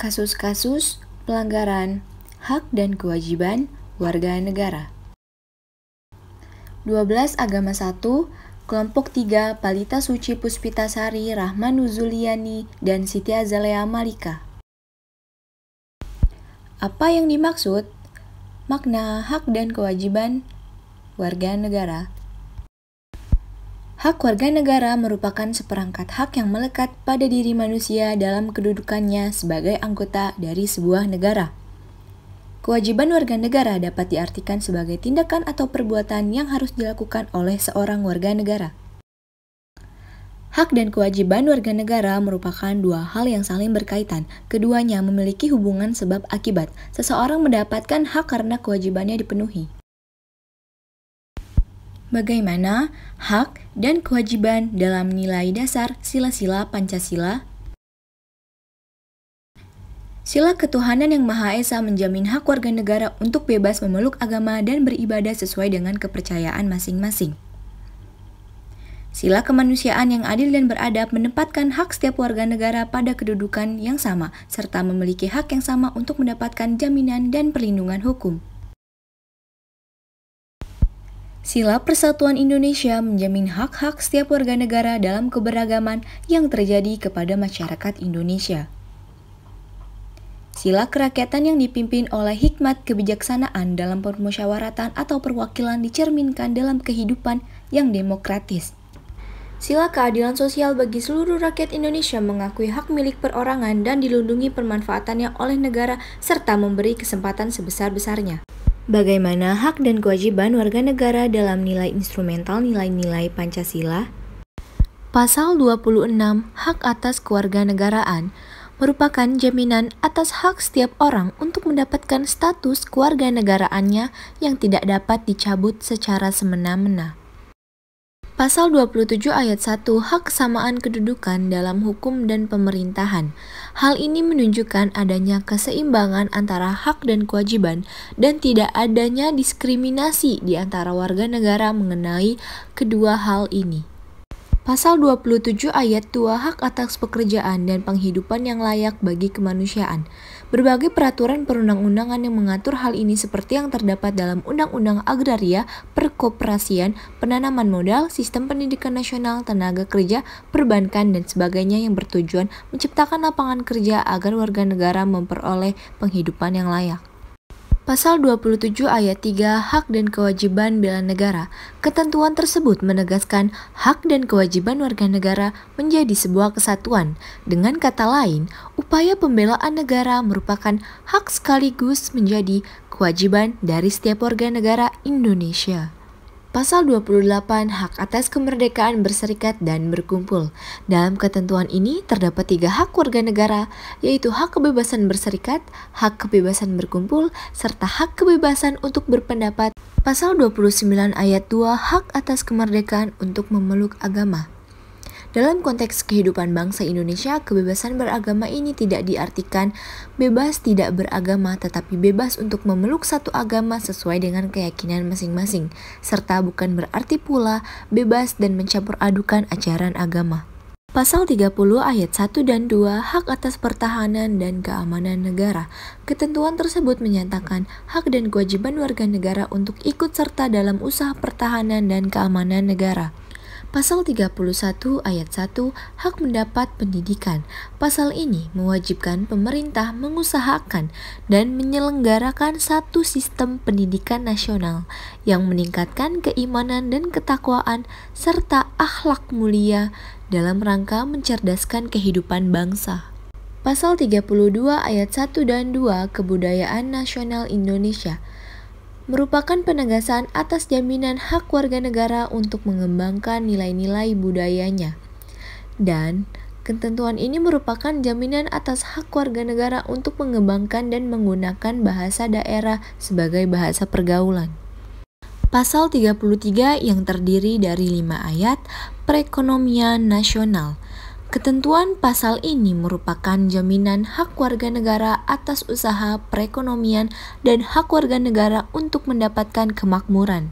Kasus-kasus pelanggaran hak dan kewajiban warga negara. 12 Agama 1, Kelompok 3 Palita Suci Puspitasari, Rahma Nuzuliani, dan Siti Azalea Malika. Apa yang dimaksud? Makna hak dan kewajiban warga negara. Hak warga negara merupakan seperangkat hak yang melekat pada diri manusia dalam kedudukannya sebagai anggota dari sebuah negara. Kewajiban warga negara dapat diartikan sebagai tindakan atau perbuatan yang harus dilakukan oleh seorang warga negara. Hak dan kewajiban warga negara merupakan dua hal yang saling berkaitan. Keduanya memiliki hubungan sebab akibat. Seseorang mendapatkan hak karena kewajibannya dipenuhi. Bagaimana hak dan kewajiban dalam nilai dasar sila-sila Pancasila? Sila ketuhanan yang Maha Esa menjamin hak warga negara untuk bebas memeluk agama dan beribadah sesuai dengan kepercayaan masing-masing. Sila kemanusiaan yang adil dan beradab menempatkan hak setiap warga negara pada kedudukan yang sama, serta memiliki hak yang sama untuk mendapatkan jaminan dan perlindungan hukum. Sila Persatuan Indonesia menjamin hak-hak setiap warga negara dalam keberagaman yang terjadi kepada masyarakat Indonesia. Sila kerakyatan yang dipimpin oleh hikmat kebijaksanaan dalam permusyawaratan atau perwakilan dicerminkan dalam kehidupan yang demokratis. Sila keadilan sosial bagi seluruh rakyat Indonesia mengakui hak milik perorangan dan dilindungi pemanfaatannya oleh negara serta memberi kesempatan sebesar-besarnya. Bagaimana hak dan kewajiban warga negara dalam nilai instrumental nilai-nilai Pancasila? Pasal 26 Hak atas kewarganegaraan merupakan jaminan atas hak setiap orang untuk mendapatkan status kewarganegaraannya yang tidak dapat dicabut secara semena-mena. Pasal 27 ayat 1 Hak kesamaan kedudukan dalam hukum dan pemerintahan. Hal ini menunjukkan adanya keseimbangan antara hak dan kewajiban dan tidak adanya diskriminasi di antara warga negara mengenai kedua hal ini. Pasal 27 ayat 2 Hak atas pekerjaan dan penghidupan yang layak bagi kemanusiaan. Berbagai peraturan perundang-undangan yang mengatur hal ini seperti yang terdapat dalam Undang-Undang Agraria, Perkoperasian, Penanaman Modal, Sistem Pendidikan Nasional, Tenaga Kerja, Perbankan, dan sebagainya yang bertujuan menciptakan lapangan kerja agar warga negara memperoleh penghidupan yang layak. Pasal 27 ayat 3 Hak dan kewajiban bela negara. Ketentuan tersebut menegaskan hak dan kewajiban warga negara menjadi sebuah kesatuan. Dengan kata lain, upaya pembelaan negara merupakan hak sekaligus menjadi kewajiban dari setiap warga negara Indonesia. Pasal 28 Hak atas kemerdekaan berserikat dan berkumpul. Dalam ketentuan ini terdapat 3 hak warga negara, yaitu hak kebebasan berserikat, hak kebebasan berkumpul, serta hak kebebasan untuk berpendapat. Pasal 29 ayat 2 Hak atas kemerdekaan untuk memeluk agama. Dalam konteks kehidupan bangsa Indonesia, kebebasan beragama ini tidak diartikan bebas tidak beragama, tetapi bebas untuk memeluk satu agama sesuai dengan keyakinan masing-masing, serta bukan berarti pula bebas dan mencampur adukan ajaran agama. Pasal 30 ayat 1 dan 2 Hak atas pertahanan dan keamanan negara. Ketentuan tersebut menyatakan hak dan kewajiban warga negara untuk ikut serta dalam usaha pertahanan dan keamanan negara. Pasal 31 ayat 1 Hak mendapat pendidikan. Pasal ini mewajibkan pemerintah mengusahakan dan menyelenggarakan satu sistem pendidikan nasional yang meningkatkan keimanan dan ketakwaan serta akhlak mulia dalam rangka mencerdaskan kehidupan bangsa. Pasal 32 ayat 1 dan 2 Kebudayaan Nasional Indonesia merupakan penegasan atas jaminan hak warga negara untuk mengembangkan nilai-nilai budayanya. Dan ketentuan ini merupakan jaminan atas hak warga negara untuk mengembangkan dan menggunakan bahasa daerah sebagai bahasa pergaulan. Pasal 33 yang terdiri dari 5 ayat, perekonomian nasional. Ketentuan pasal ini merupakan jaminan hak warga negara atas usaha perekonomian dan hak warga negara untuk mendapatkan kemakmuran.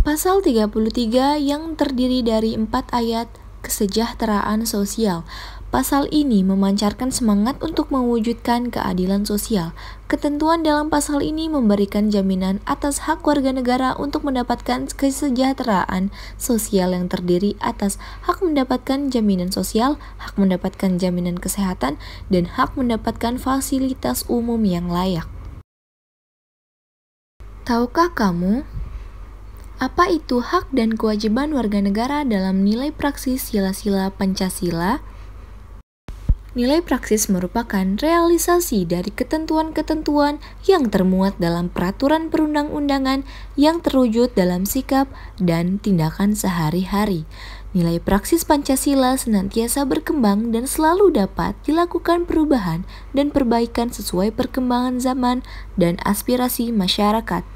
Pasal 33 yang terdiri dari 4 ayat, kesejahteraan sosial. Pasal ini memancarkan semangat untuk mewujudkan keadilan sosial. Ketentuan dalam pasal ini memberikan jaminan atas hak warga negara untuk mendapatkan kesejahteraan sosial yang terdiri atas hak mendapatkan jaminan sosial, hak mendapatkan jaminan kesehatan, dan hak mendapatkan fasilitas umum yang layak. Tahukah kamu apa itu hak dan kewajiban warga negara dalam nilai praksis sila-sila Pancasila? Nilai praksis merupakan realisasi dari ketentuan-ketentuan yang termuat dalam peraturan perundang-undangan yang terwujud dalam sikap dan tindakan sehari-hari. Nilai praksis Pancasila senantiasa berkembang dan selalu dapat dilakukan perubahan dan perbaikan sesuai perkembangan zaman dan aspirasi masyarakat.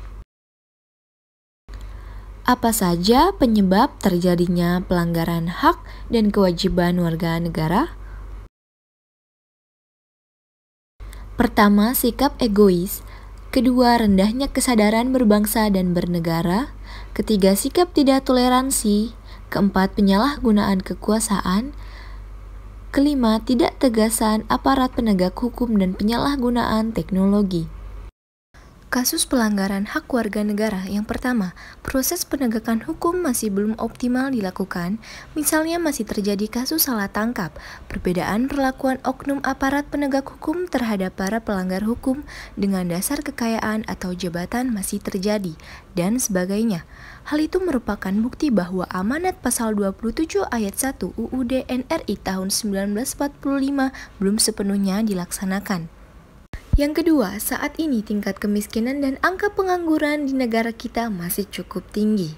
Apa saja penyebab terjadinya pelanggaran hak dan kewajiban warga negara? Pertama, sikap egois. Kedua, rendahnya kesadaran berbangsa dan bernegara. Ketiga, sikap tidak toleransi. Keempat, penyalahgunaan kekuasaan. Kelima, tidak tegasan aparat penegak hukum dan penyalahgunaan teknologi. Kasus pelanggaran hak warga negara. Yang pertama, proses penegakan hukum masih belum optimal dilakukan, misalnya masih terjadi kasus salah tangkap, perbedaan perlakuan oknum aparat penegak hukum terhadap para pelanggar hukum dengan dasar kekayaan atau jabatan masih terjadi, dan sebagainya. Hal itu merupakan bukti bahwa amanat pasal 27 ayat 1 UUD NRI tahun 1945 belum sepenuhnya dilaksanakan. Yang kedua, saat ini tingkat kemiskinan dan angka pengangguran di negara kita masih cukup tinggi.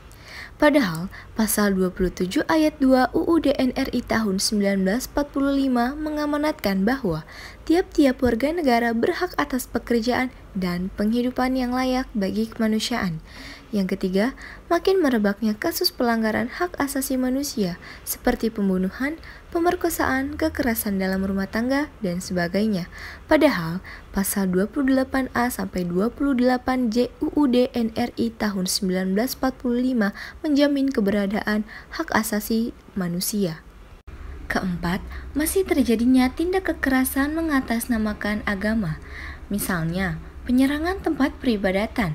Padahal, pasal 27 ayat 2 UUD NRI tahun 1945 mengamanatkan bahwa tiap-tiap warga negara berhak atas pekerjaan dan penghidupan yang layak bagi kemanusiaan. Yang ketiga, makin merebaknya kasus pelanggaran hak asasi manusia seperti pembunuhan, pemerkosaan, kekerasan dalam rumah tangga, dan sebagainya. Padahal, pasal 28A sampai 28J UUD NRI tahun 1945 menjamin keberadaan hak asasi manusia. Keempat, masih terjadinya tindak kekerasan mengatasnamakan agama, misalnya penyerangan tempat peribadatan.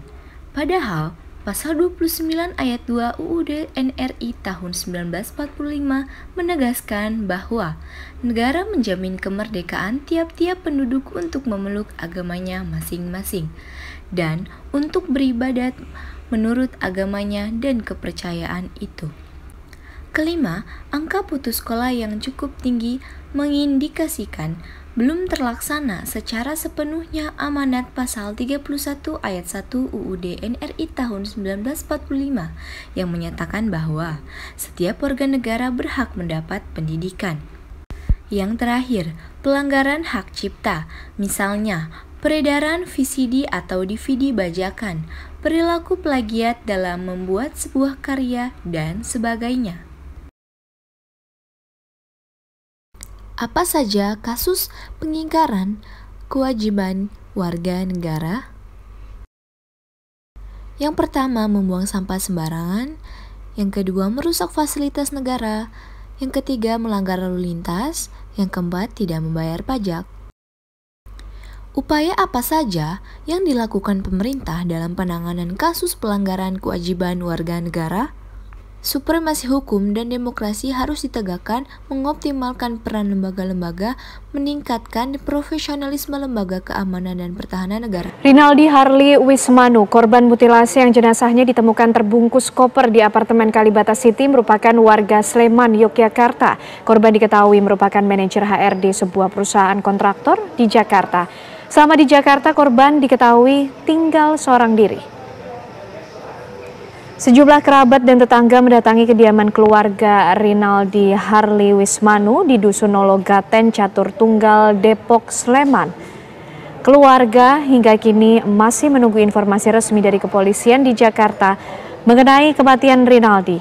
Padahal, Pasal 29 ayat 2 UUD NRI tahun 1945 menegaskan bahwa negara menjamin kemerdekaan tiap-tiap penduduk untuk memeluk agamanya masing-masing dan untuk beribadat menurut agamanya dan kepercayaan itu. Kelima, angka putus sekolah yang cukup tinggi mengindikasikan belum terlaksana secara sepenuhnya amanat pasal 31 ayat 1 UUD NRI tahun 1945 yang menyatakan bahwa setiap warga negara berhak mendapat pendidikan. Yang terakhir, pelanggaran hak cipta, misalnya peredaran VCD atau DVD bajakan, perilaku plagiat dalam membuat sebuah karya, dan sebagainya. Apa saja kasus pengingkaran kewajiban warga negara? Yang pertama, membuang sampah sembarangan. Yang kedua, merusak fasilitas negara. Yang ketiga, melanggar lalu lintas. Yang keempat, tidak membayar pajak. Upaya apa saja yang dilakukan pemerintah dalam penanganan kasus pelanggaran kewajiban warga negara? Supremasi hukum dan demokrasi harus ditegakkan, mengoptimalkan peran lembaga-lembaga, meningkatkan profesionalisme lembaga keamanan dan pertahanan negara. Rinaldi Harley Wismanu, korban mutilasi yang jenazahnya ditemukan terbungkus koper di apartemen Kalibata City, merupakan warga Sleman, Yogyakarta. Korban diketahui merupakan manajer HRD sebuah perusahaan kontraktor di Jakarta. Selama di Jakarta, korban diketahui tinggal seorang diri. Sejumlah kerabat dan tetangga mendatangi kediaman keluarga Rinaldi Harley Wismanu di Dusun Nologaten, Catur Tunggal, Depok, Sleman. Keluarga hingga kini masih menunggu informasi resmi dari kepolisian di Jakarta mengenai kematian Rinaldi.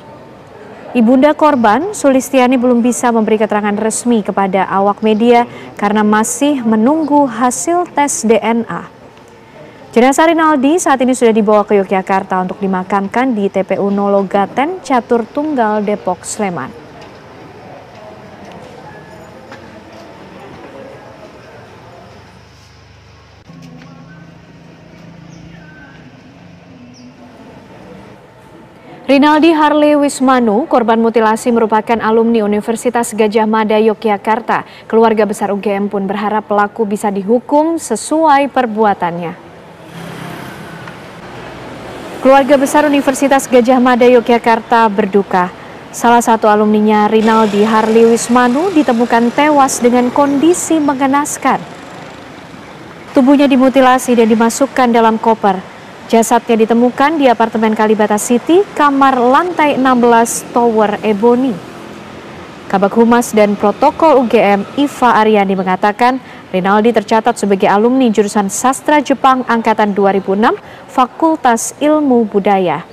Ibunda korban, Sulistiani, belum bisa memberi keterangan resmi kepada awak media karena masih menunggu hasil tes DNA. Jenazah Rinaldi saat ini sudah dibawa ke Yogyakarta untuk dimakamkan di TPU Nologaten, Catur Tunggal, Depok, Sleman. Rinaldi Harley Wismanu, korban mutilasi merupakan alumni Universitas Gadjah Mada, Yogyakarta. Keluarga besar UGM pun berharap pelaku bisa dihukum sesuai perbuatannya. Keluarga besar Universitas Gadjah Mada, Yogyakarta berduka. Salah satu alumninya, Rinaldi Harley Wismanu, ditemukan tewas dengan kondisi mengenaskan. Tubuhnya dimutilasi dan dimasukkan dalam koper. Jasadnya ditemukan di apartemen Kalibata City, kamar lantai 16 Tower Ebony. Kabag Humas dan Protokol UGM Iva Aryani mengatakan Rinaldi tercatat sebagai alumni jurusan Sastra Jepang angkatan 2006 Fakultas Ilmu Budaya.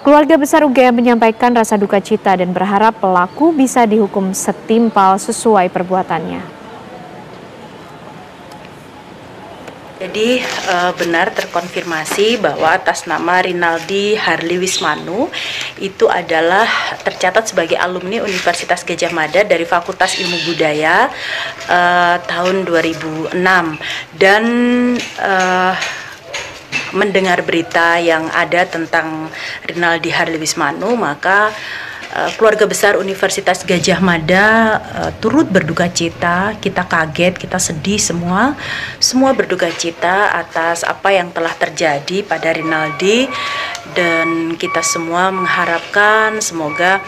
Keluarga besar UGM menyampaikan rasa duka cita dan berharap pelaku bisa dihukum setimpal sesuai perbuatannya. Jadi benar terkonfirmasi bahwa atas nama Rinaldi Harley Wismanu itu adalah tercatat sebagai alumni Universitas Gadjah Mada dari Fakultas Ilmu Budaya tahun 2006 dan mendengar berita yang ada tentang Rinaldi Harley Wismanu, maka keluarga besar Universitas Gadjah Mada turut berduka cita. Kita kaget, kita sedih semua berduka cita atas apa yang telah terjadi pada Rinaldi, dan kita semua mengharapkan semoga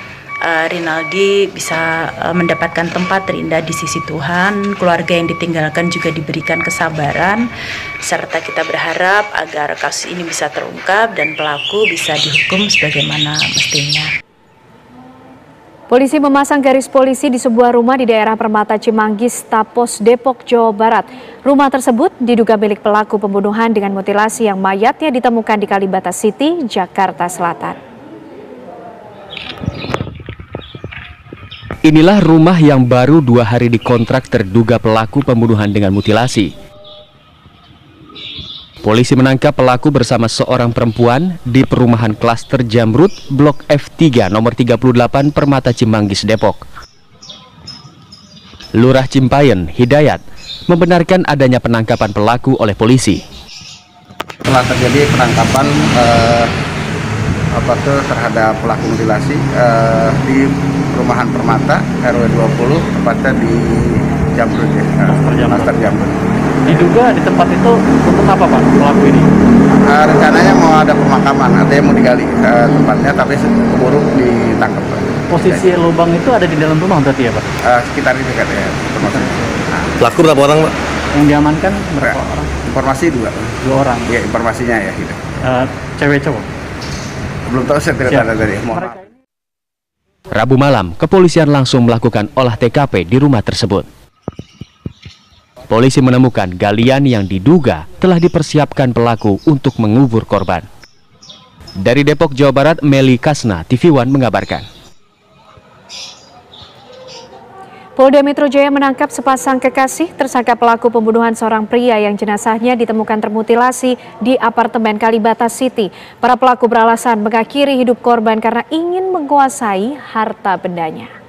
Rinaldi bisa mendapatkan tempat terindah di sisi Tuhan. Keluarga yang ditinggalkan juga diberikan kesabaran, serta kita berharap agar kasus ini bisa terungkap dan pelaku bisa dihukum sebagaimana mestinya. Polisi memasang garis polisi di sebuah rumah di daerah Permata Cimanggis, Tapos, Depok, Jawa Barat. Rumah tersebut diduga milik pelaku pembunuhan dengan mutilasi yang mayatnya ditemukan di Kalibata City, Jakarta Selatan. Inilah rumah yang baru 2 hari dikontrak terduga pelaku pembunuhan dengan mutilasi. Polisi menangkap pelaku bersama seorang perempuan di perumahan klaster Jamrut, Blok F3, nomor 38, Permata Cimanggis, Depok. Lurah Cimpayen, Hidayat, membenarkan adanya penangkapan pelaku oleh polisi. Telah terjadi penangkapan terhadap pelaku mutilasi di perumahan Permata RW 20, tepatnya di Jamrut, klaster Jamrut. Diduga di tempat itu untuk apa Pak pelaku ini? Rencananya mau ada pemakaman, artinya mau digali tempatnya, tapi keburu ditangkap. Posisi lubang itu ada di dalam rumah berarti ya Pak? Sekitar itu katanya. Pelaku berapa orang Pak? Yang diamankan berapa orang? Informasi 2 orang. Ya, informasinya ya gitu. Cewek cowok? Belum tahu, saya tidak ada dari. Rabu malam, kepolisian langsung melakukan olah TKP di rumah tersebut. Polisi menemukan galian yang diduga telah dipersiapkan pelaku untuk mengubur korban. Dari Depok, Jawa Barat, Meli Kasna, TV One mengabarkan. Polda Metro Jaya menangkap sepasang kekasih tersangka pelaku pembunuhan seorang pria yang jenazahnya ditemukan termutilasi di apartemen Kalibata City. Para pelaku beralasan mengakhiri hidup korban karena ingin menguasai harta bendanya.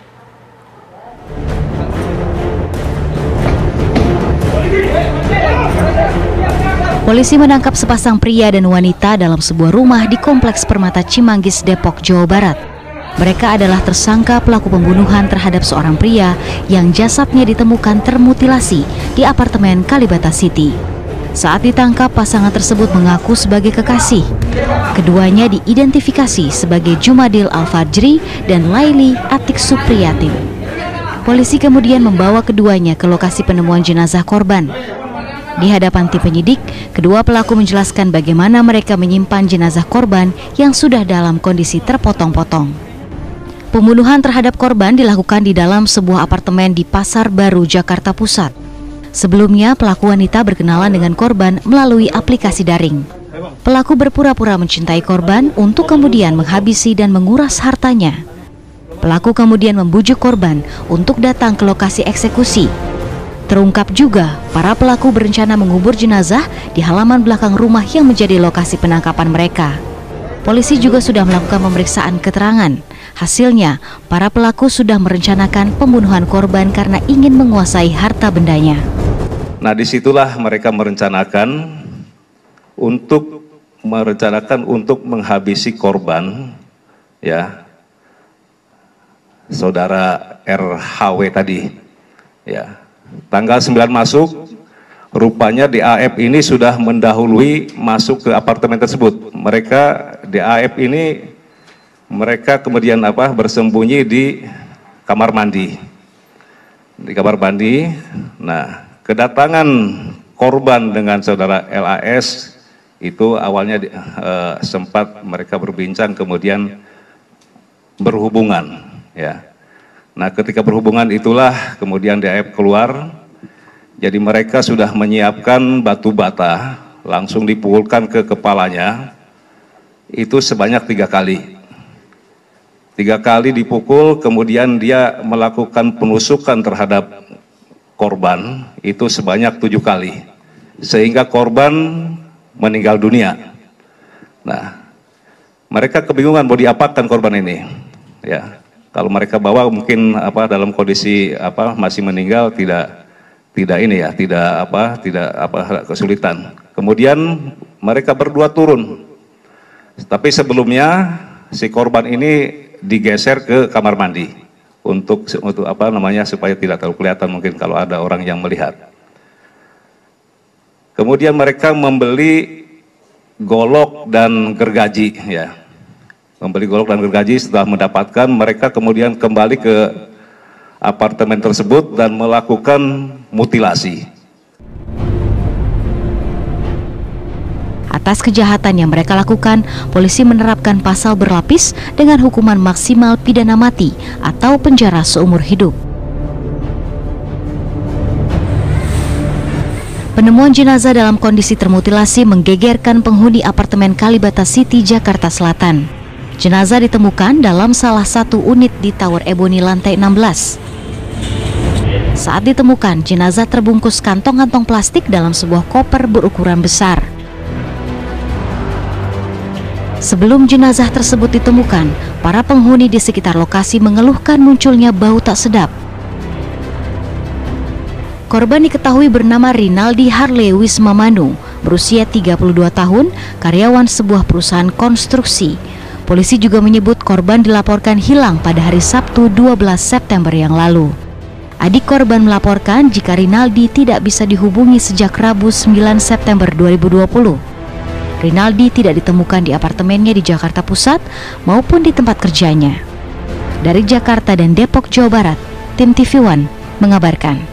Polisi menangkap sepasang pria dan wanita dalam sebuah rumah di Kompleks Permata Cimanggis, Depok, Jawa Barat. Mereka adalah tersangka pelaku pembunuhan terhadap seorang pria yang jasadnya ditemukan termutilasi di apartemen Kalibata City. Saat ditangkap, pasangan tersebut mengaku sebagai kekasih. Keduanya diidentifikasi sebagai Jumadil Al-Fajri dan Laili Atik Supriyatin. Polisi kemudian membawa keduanya ke lokasi penemuan jenazah korban. Di hadapan tim penyidik, kedua pelaku menjelaskan bagaimana mereka menyimpan jenazah korban yang sudah dalam kondisi terpotong-potong. Pembunuhan terhadap korban dilakukan di dalam sebuah apartemen di Pasar Baru, Jakarta Pusat. Sebelumnya, pelaku wanita berkenalan dengan korban melalui aplikasi daring. Pelaku berpura-pura mencintai korban untuk kemudian menghabisi dan menguras hartanya. Pelaku kemudian membujuk korban untuk datang ke lokasi eksekusi. Terungkap juga, para pelaku berencana mengubur jenazah di halaman belakang rumah yang menjadi lokasi penangkapan mereka. Polisi juga sudah melakukan pemeriksaan keterangan. Hasilnya, para pelaku sudah merencanakan pembunuhan korban karena ingin menguasai harta bendanya. Nah, disitulah mereka merencanakan untuk menghabisi korban ya, saudara RHW tadi, ya. Tanggal 9 masuk, rupanya DAF ini sudah mendahului masuk ke apartemen tersebut. Mereka DAF ini mereka kemudian bersembunyi di kamar mandi. Di kamar mandi. Nah, kedatangan korban dengan saudara LAS itu awalnya sempat mereka berbincang, kemudian berhubungan, ya. Nah, ketika berhubungan itulah kemudian DAF keluar. Jadi mereka sudah menyiapkan batu bata, langsung dipukulkan ke kepalanya. Itu sebanyak 3 kali. 3 kali dipukul, kemudian dia melakukan penusukan terhadap korban, itu sebanyak 7 kali. Sehingga korban meninggal dunia. Nah, mereka kebingungan mau diapakan korban ini, ya. Kalau mereka bawa mungkin dalam kondisi masih meninggal, tidak kesulitan. Kemudian mereka berdua turun. Tapi sebelumnya si korban ini digeser ke kamar mandi untuk supaya tidak terlalu kelihatan mungkin kalau ada orang yang melihat. Kemudian mereka membeli golok dan gergaji, ya. Membeli golok dan gergaji. Setelah mendapatkan, mereka kemudian kembali ke apartemen tersebut dan melakukan mutilasi. Atas kejahatan yang mereka lakukan, polisi menerapkan pasal berlapis dengan hukuman maksimal pidana mati atau penjara seumur hidup. Penemuan jenazah dalam kondisi termutilasi menggegerkan penghuni apartemen Kalibata City, Jakarta Selatan. Jenazah ditemukan dalam salah satu unit di Tower Ebony lantai 16. Saat ditemukan, jenazah terbungkus kantong-kantong plastik dalam sebuah koper berukuran besar. Sebelum jenazah tersebut ditemukan, para penghuni di sekitar lokasi mengeluhkan munculnya bau tak sedap. Korban diketahui bernama Rinaldi Harley Wismamanu, berusia 32 tahun, karyawan sebuah perusahaan konstruksi. Polisi juga menyebut korban dilaporkan hilang pada hari Sabtu 12 September yang lalu. Adik korban melaporkan jika Rinaldi tidak bisa dihubungi sejak Rabu 9 September 2020. Rinaldi tidak ditemukan di apartemennya di Jakarta Pusat maupun di tempat kerjanya. Dari Jakarta dan Depok, Jawa Barat, tim TV One mengabarkan.